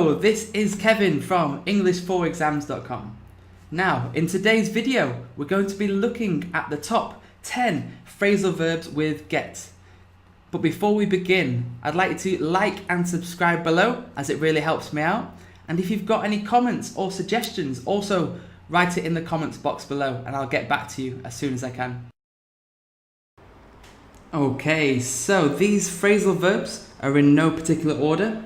Hello, this is Kevin from English4exams.com. Now, in today's video, we're going to be looking at the top 10 phrasal verbs with get. But before we begin, I'd like to like and subscribe below, as it really helps me out. And if you've got any comments or suggestions, also write it in the comments box below and I'll get back to you as soon as I can. Okay, so these phrasal verbs are in no particular order.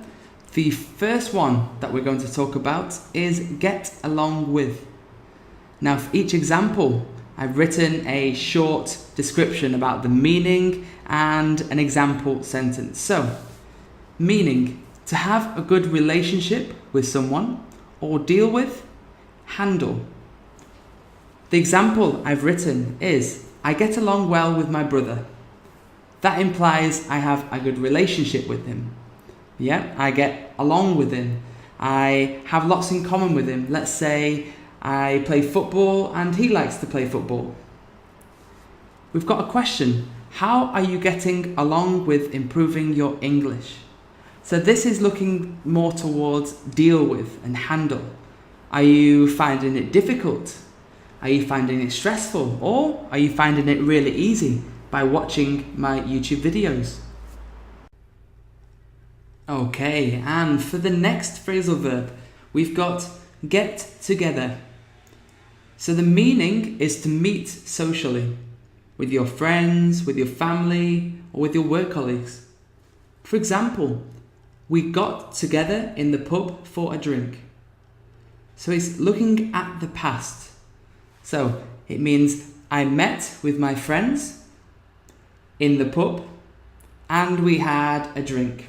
The first one that we're going to talk about is get along with. Now, for each example, I've written a short description about the meaning and an example sentence. So, meaning, to have a good relationship with someone or deal with, handle. The example I've written is, I get along well with my brother. That implies I have a good relationship with him. Yeah, I get along with him. I have lots in common with him. Let's say I play football and he likes to play football. We've got a question. How are you getting along with improving your English? So this is looking more towards deal with and handle. Are you finding it difficult? Are you finding it stressful? Or are you finding it really easy by watching my YouTube videos? Okay, and for the next phrasal verb, we've got get together. So the meaning is to meet socially with your friends, with your family, or with your work colleagues. For example, we got together in the pub for a drink. So it's looking at the past. So it means I met with my friends in the pub and we had a drink.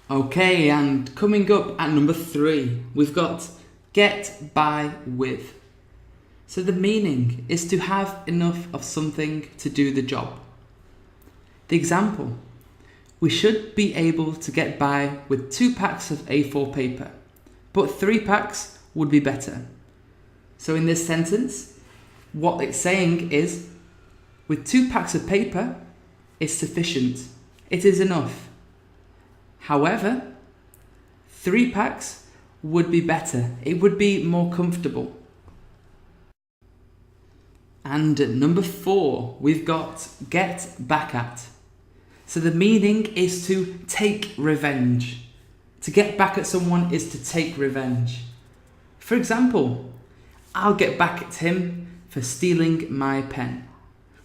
Okay, and coming up at number 3, we've got get by with. So the meaning is to have enough of something to do the job. The example, we should be able to get by with 2 packs of A4 paper, but 3 packs would be better. So in this sentence, what it's saying is, with 2 packs of paper, it's sufficient. It is enough. However, 3 packs would be better. It would be more comfortable. And at number 4, we've got get back at. So the meaning is to take revenge. To get back at someone is to take revenge. For example, I'll get back at him for stealing my pen.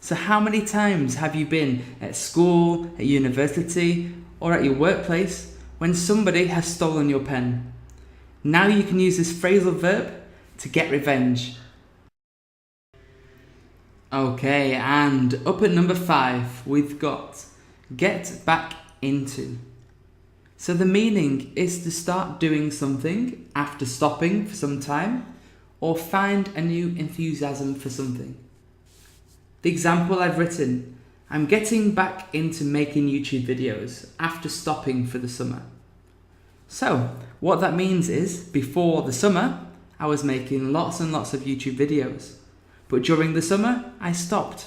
So how many times have you been at school, at university, or at your workplace when somebody has stolen your pen? Now you can use this phrasal verb to get revenge. Okay, and up at number 5, we've got get back into. So the meaning is to start doing something after stopping for some time, or find a new enthusiasm for something. The example I've written, I'm getting back into making YouTube videos after stopping for the summer. So, what that means is, before the summer, I was making lots and lots of YouTube videos. But during the summer, I stopped.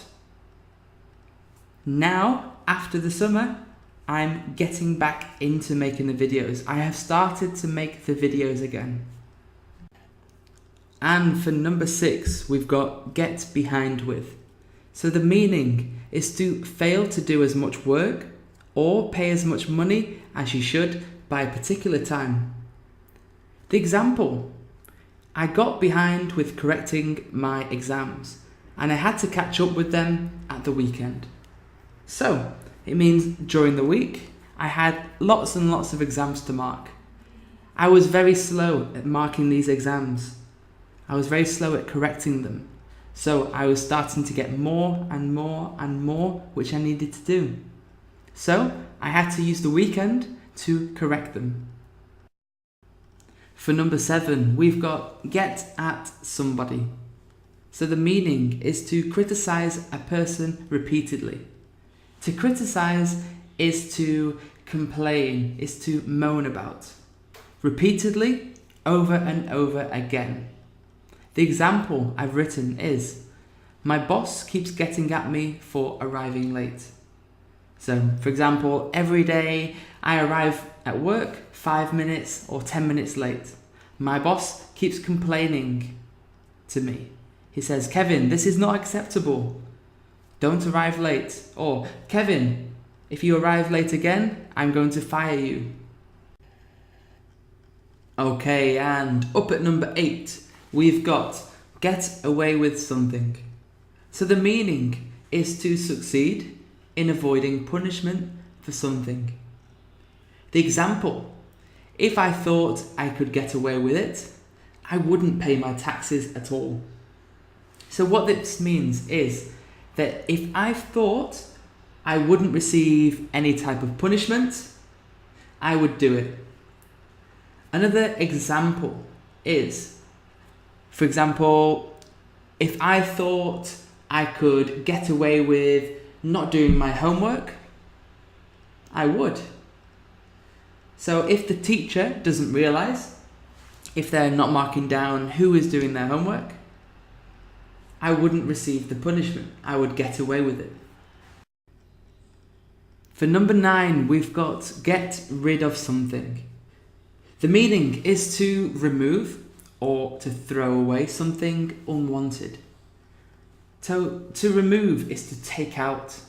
Now, after the summer, I'm getting back into making the videos. I have started to make the videos again. And for number 6, we've got get behind with. So the meaning is to fail to do as much work or pay as much money as you should by a particular time. The example, I got behind with correcting my exams and I had to catch up with them at the weekend. So it means during the week I had lots and lots of exams to mark. I was very slow at marking these exams. I was very slow at correcting them. So I was starting to get more and more and more which I needed to do. So I had to use the weekend to correct them. For number 7, we've got get at somebody. So the meaning is to criticize a person repeatedly. To criticize is to complain, is to moan about. Repeatedly, over and over again. The example I've written is, my boss keeps getting at me for arriving late. So, for example, every day I arrive at work 5 minutes or 10 minutes late. My boss keeps complaining to me. He says, Kevin, this is not acceptable. Don't arrive late. Or, Kevin, if you arrive late again, I'm going to fire you. Okay, and up at number 8, we've got get away with something. So the meaning is to succeed in avoiding punishment for something. The example, if I thought I could get away with it, I wouldn't pay my taxes at all. So what this means is that if I thought I wouldn't receive any type of punishment, I would do it. Another example is, for example, if I thought I could get away with not doing my homework, I would. So if the teacher doesn't realise, if they're not marking down who is doing their homework, I wouldn't receive the punishment. I would get away with it. For number 9, we've got get rid of something. The meaning is to remove or to throw away something unwanted. So to remove is to take out,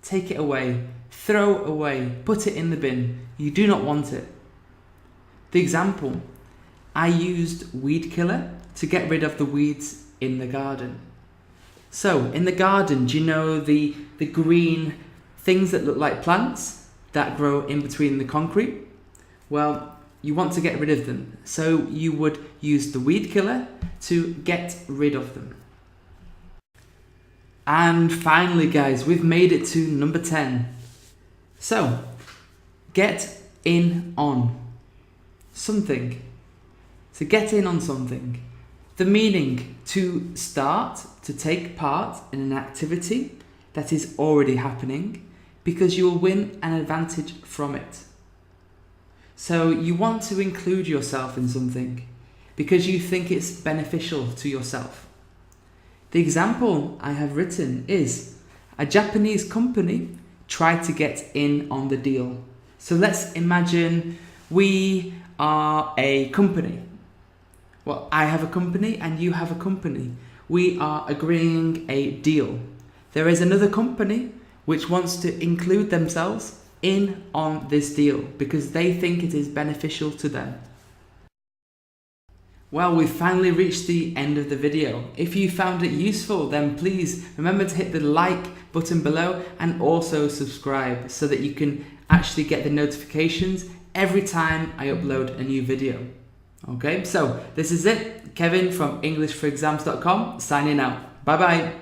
take it away, throw away, put it in the bin. You do not want it. The example, I used weed killer to get rid of the weeds in the garden. So in the garden, do you know the green things that look like plants that grow in between the concrete? Well, you want to get rid of them. So you would use the weed killer to get rid of them. And finally, guys, we've made it to number 10. So, get in on something. To get in on something. The meaning, to start, to take part in an activity that is already happening because you will win an advantage from it. So you want to include yourself in something because you think it's beneficial to yourself. The example I have written is a Japanese company tried to get in on the deal. So let's imagine we are a company. Well, I have a company and you have a company. We are agreeing a deal. There is another company which wants to include themselves in on this deal because they think it is beneficial to them. Well, we've finally reached the end of the video. If you found it useful, then please remember to hit the like button below and also subscribe so that you can actually get the notifications every time I upload a new video. Okay, so this is it. Kevin from EnglishForExams.com signing out. Bye bye.